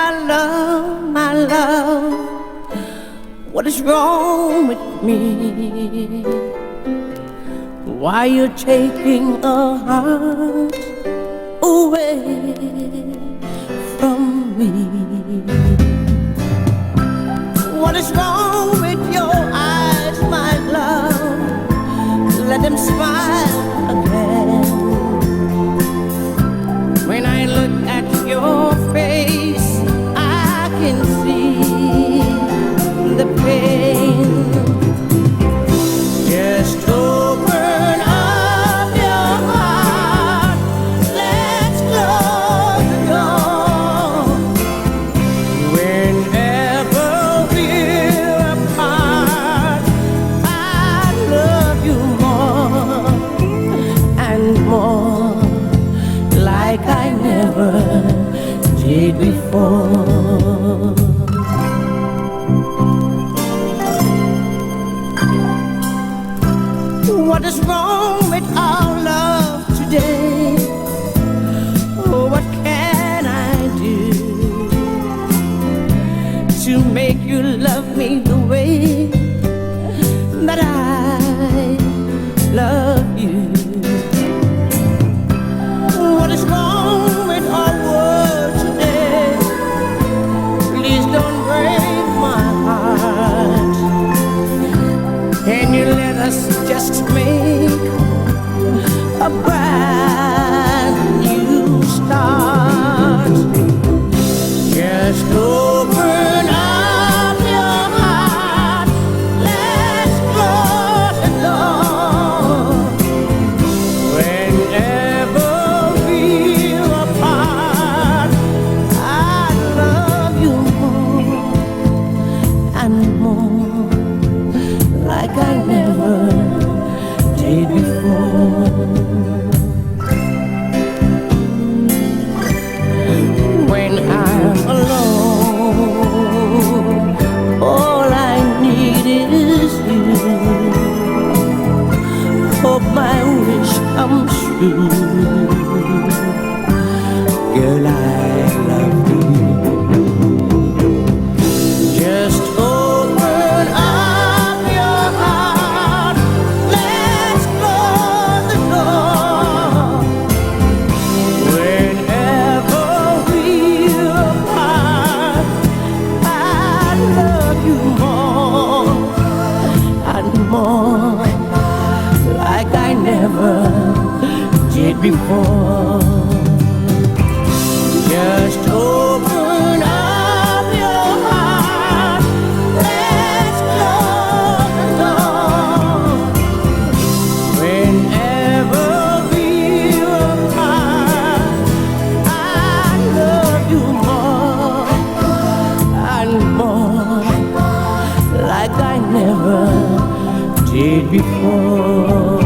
my love, what is wrong with me? Why you're taking a heart away from me? What is wrong with your eyes, my love? Let them smile again. When I look at your face, I can see the pain. Just open up your heart, let's close the door. Whenever we're apart, I love you more and more, like I never did before. What is wrong with our love today? Oh, what can I do to make you love me the way that I love you? What is wrong with our world today? Please don't break my heart. Can you let us just make a brand new start? Just open up your heart, let's close the door. Whenever we're apart, I love you more and more, like I never did before. When I'm alone, all I need is you. Hope my wish comes true. Girl, I love you. Just open up your heart, let's close the door. Whenever we're apart, I love you more and more, like I never did before. Just open up your heart, let's close the door. Whenever we're apart, I love you more and more, like I never did before.